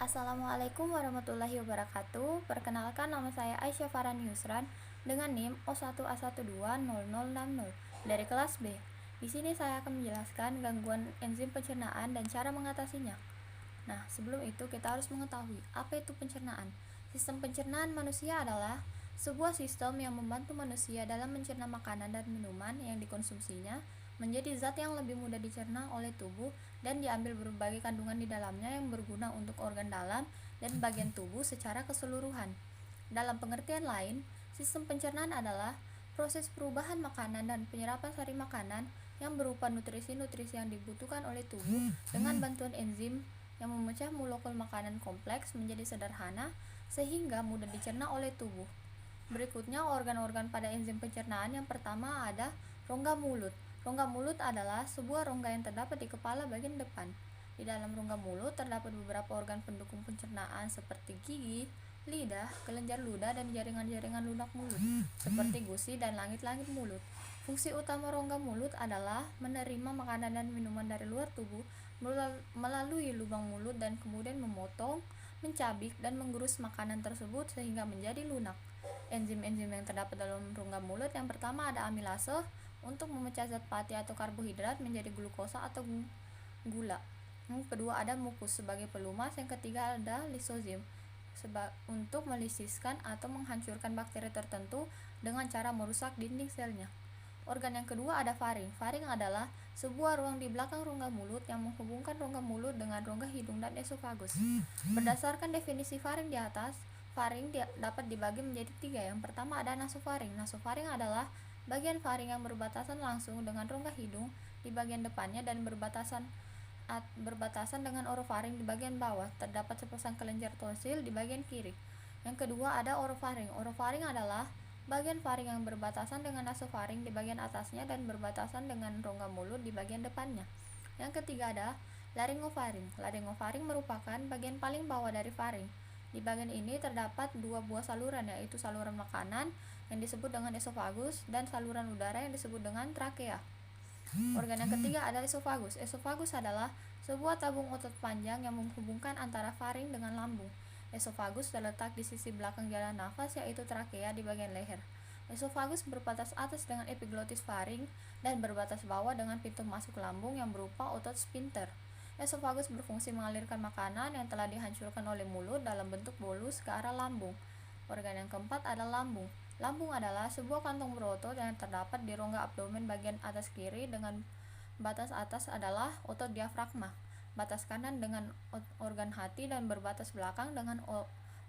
Assalamualaikum warahmatullahi wabarakatuh. Perkenalkan, nama saya Aisyah Farani Yusran dengan NIM O1A120060 dari kelas B. Di sini saya akan menjelaskan gangguan enzim pencernaan dan cara mengatasinya. Nah, sebelum itu kita harus mengetahui apa itu pencernaan. Sistem pencernaan manusia adalah sebuah sistem yang membantu manusia dalam mencerna makanan dan minuman yang dikonsumsinya menjadi zat yang lebih mudah dicerna oleh tubuh dan diambil berbagai kandungan di dalamnya yang berguna untuk organ dalam dan bagian tubuh secara keseluruhan. Dalam pengertian lain, sistem pencernaan adalah proses perubahan makanan dan penyerapan sari makanan yang berupa nutrisi-nutrisi yang dibutuhkan oleh tubuh dengan bantuan enzim yang memecah molekul makanan kompleks menjadi sederhana sehingga mudah dicerna oleh tubuh. Berikutnya organ-organ pada enzim pencernaan. Yang pertama ada rongga mulut. Rongga mulut adalah sebuah rongga yang terdapat di kepala bagian depan. Di dalam rongga mulut terdapat beberapa organ pendukung pencernaan seperti gigi, lidah, kelenjar ludah, dan jaringan-jaringan lunak mulut seperti gusi dan langit-langit mulut. Fungsi utama rongga mulut adalah menerima makanan dan minuman dari luar tubuh melalui lubang mulut dan kemudian memotong, mencabik, dan menggerus makanan tersebut sehingga menjadi lunak. Enzim-enzim yang terdapat dalam rongga mulut, yang pertama ada amilase untuk memecah zat fatty atau karbohidrat menjadi glukosa atau gula. Yang kedua ada mukus sebagai pelumas. Yang ketiga ada lisozim untuk melisiskan atau menghancurkan bakteri tertentu dengan cara merusak dinding selnya. Organ yang kedua ada faring. Faring adalah sebuah ruang di belakang rongga mulut yang menghubungkan rongga mulut dengan rongga hidung dan esofagus. Berdasarkan definisi faring di atas, faring dapat dibagi menjadi tiga. Yang pertama ada nasofaring. Nasofaring adalah bagian faring yang berbatasan langsung dengan rongga hidung di bagian depannya dan berbatasan dengan orofaring di bagian bawah. Terdapat sepasang kelenjar tonsil di bagian kiri. Yang kedua ada orofaring. Orofaring adalah bagian faring yang berbatasan dengan nasofaring di bagian atasnya dan berbatasan dengan rongga mulut di bagian depannya. Yang ketiga ada laryngofaring. Laryngofaring merupakan bagian paling bawah dari faring. Di bagian ini terdapat dua buah saluran, yaitu saluran makanan yang disebut dengan esofagus dan saluran udara yang disebut dengan trakea. Organ yang ketiga ada esofagus. Esofagus adalah sebuah tabung otot panjang yang menghubungkan antara faring dengan lambung. Esofagus terletak di sisi belakang jalan nafas, yaitu trakea di bagian leher. Esofagus berbatas atas dengan epiglotis faring dan berbatas bawah dengan pintu masuk lambung yang berupa otot sphincter. Esofagus berfungsi mengalirkan makanan yang telah dihancurkan oleh mulut dalam bentuk bolus ke arah lambung. Organ yang keempat adalah lambung. Lambung adalah sebuah kantong berotot yang terdapat di rongga abdomen bagian atas kiri. Dengan batas atas adalah otot diafragma, batas kanan dengan organ hati, dan berbatas belakang dengan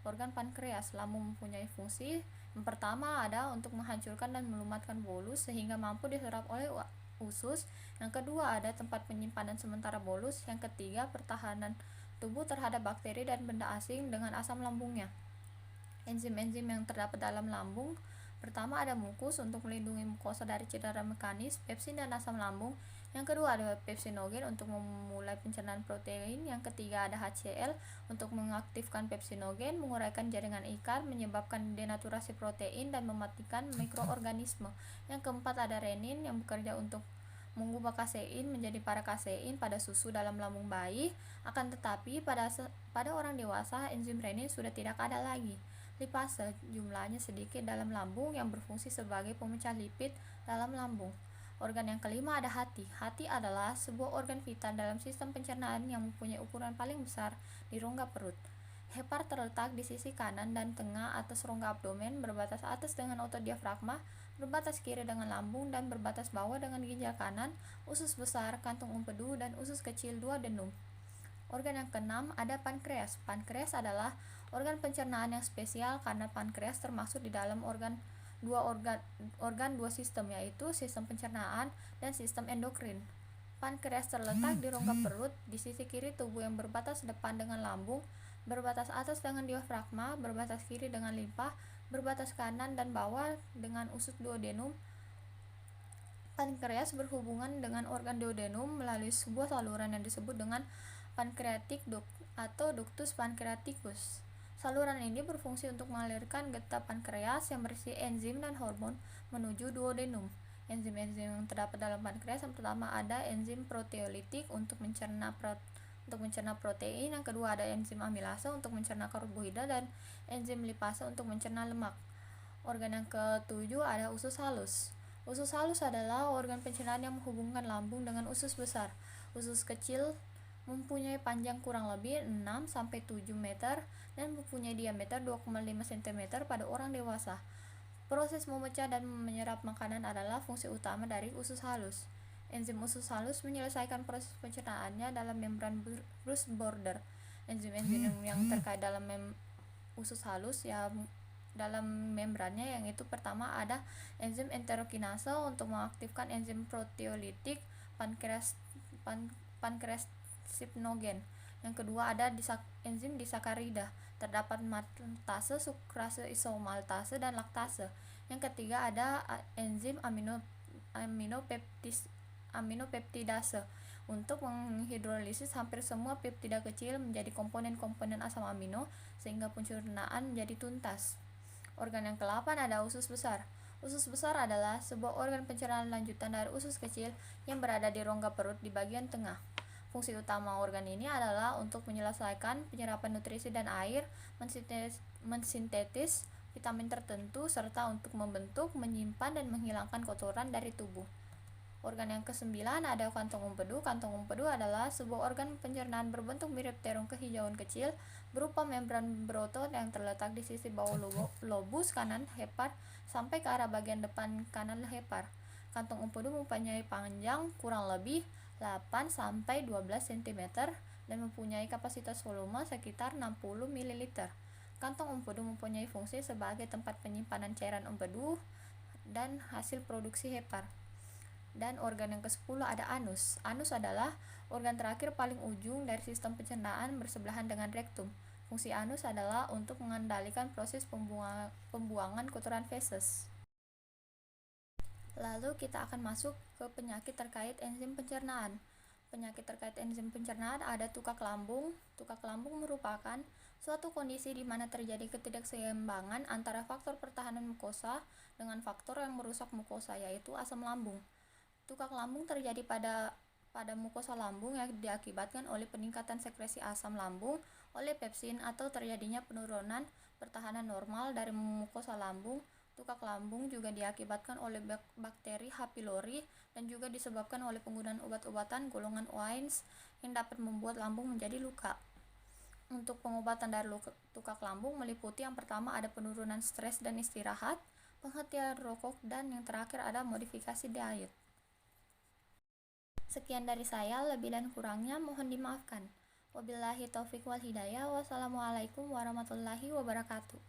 organ pankreas. Lambung mempunyai fungsi yang pertama ada untuk menghancurkan dan melumatkan bolus sehingga mampu diserap oleh usus. Yang kedua ada tempat penyimpanan sementara bolus. Yang ketiga pertahanan tubuh terhadap bakteri dan benda asing dengan asam lambungnya. Enzim-enzim yang terdapat dalam lambung, pertama ada mukus untuk melindungi mukosa dari cedera mekanis, pepsin dan asam lambung. Yang kedua ada pepsinogen untuk memulai pencernaan protein. Yang ketiga ada HCl untuk mengaktifkan pepsinogen, menguraikan jaringan ikat, menyebabkan denaturasi protein dan mematikan mikroorganisme. Yang keempat ada renin yang bekerja untuk mengubah kasein menjadi parakasein pada susu dalam lambung bayi. Akan tetapi pada orang dewasa enzim renin sudah tidak ada lagi. Lipase jumlahnya sedikit dalam lambung yang berfungsi sebagai pemecah lipid dalam lambung. Organ yang kelima ada hati. Hati adalah sebuah organ vital dalam sistem pencernaan yang mempunyai ukuran paling besar di rongga perut. Hepar terletak di sisi kanan dan tengah atas rongga abdomen, berbatas atas dengan otot diafragma, berbatas kiri dengan lambung, dan berbatas bawah dengan ginjal kanan, usus besar, kantung empedu, dan usus kecil duodenum. Organ yang keenam ada pankreas. Pankreas adalah organ pencernaan yang spesial karena pankreas termasuk di dalam dua sistem, yaitu sistem pencernaan dan sistem endokrin. Pankreas terletak di rongga perut di sisi kiri tubuh yang berbatas depan dengan lambung, berbatas atas dengan diafragma, berbatas kiri dengan limpa, berbatas kanan dan bawah dengan usus duodenum. Pankreas berhubungan dengan organ duodenum melalui sebuah saluran yang disebut dengan pancreatic duct atau ductus pancreaticus. Saluran ini berfungsi untuk mengalirkan getah pankreas yang berisi enzim dan hormon menuju duodenum. Enzim-enzim yang terdapat dalam pankreas, yang pertama ada enzim proteolitik untuk mencerna untuk mencerna protein, yang kedua ada enzim amilase untuk mencerna karbohidrat, dan enzim lipase untuk mencerna lemak. Organ yang ketujuh ada usus halus. Usus halus adalah organ pencernaan yang menghubungkan lambung dengan usus besar. Usus kecil mempunyai panjang kurang lebih 6-7 meter dan mempunyai diameter 2,5 cm pada orang dewasa. Proses memecah dan menyerap makanan adalah fungsi utama dari usus halus. Enzim usus halus menyelesaikan proses pencernaannya dalam membran Bruce border. Enzim-enzim yang terkait dalam usus halus dalam membrannya, yang itu pertama ada enzim enterokinase untuk mengaktifkan enzim proteolitik pankreasipnogen. Yang kedua ada enzim disakarida, terdapat maltase, sukrase, isomaltase, dan laktase. Yang ketiga ada enzim aminopeptidase untuk menghidrolisis hampir semua peptida kecil menjadi komponen-komponen asam amino sehingga pencernaan menjadi tuntas. Organ yang ke-8 ada usus besar. Usus besar adalah sebuah organ pencernaan lanjutan dari usus kecil yang berada di rongga perut di bagian tengah. Fungsi utama organ ini adalah untuk menyelesaikan penyerapan nutrisi dan air, mensintetis vitamin tertentu, serta untuk membentuk, menyimpan, dan menghilangkan kotoran dari tubuh. Organ yang ke-9 ada kantong empedu. Kantong empedu adalah sebuah organ pencernaan berbentuk mirip terung kehijauan kecil berupa membran berotot yang terletak di sisi bawah lobus kanan hepar sampai ke arah bagian depan kanan hepar. Kantong empedu mempunyai panjang kurang lebih 8-12 cm dan mempunyai kapasitas volume sekitar 60 ml. Kantong empedu mempunyai fungsi sebagai tempat penyimpanan cairan empedu dan hasil produksi hepar. Dan organ yang ke-10 ada anus. Anus adalah organ terakhir paling ujung dari sistem pencernaan bersebelahan dengan rektum. Fungsi anus adalah untuk mengendalikan proses pembuangan kotoran feses. Lalu kita akan masuk ke penyakit terkait enzim pencernaan. Penyakit terkait enzim pencernaan ada tukak lambung. Tukak lambung merupakan suatu kondisi di mana terjadi ketidakseimbangan antara faktor pertahanan mukosa dengan faktor yang merusak mukosa, yaitu asam lambung. Tukak lambung terjadi pada mukosa lambung yang diakibatkan oleh peningkatan sekresi asam lambung oleh pepsin atau terjadinya penurunan pertahanan normal dari mukosa lambung. Tukak lambung juga diakibatkan oleh bakteri H. pylori dan juga disebabkan oleh penggunaan obat-obatan golongan OAINS yang dapat membuat lambung menjadi luka. Untuk pengobatan dari tukak lambung meliputi yang pertama ada penurunan stres dan istirahat, penghentian rokok, dan yang terakhir ada modifikasi diet. Sekian dari saya, lebih dan kurangnya mohon dimaafkan. Wabillahi taufiq wal hidayah. Wassalamualaikum warahmatullahi wabarakatuh.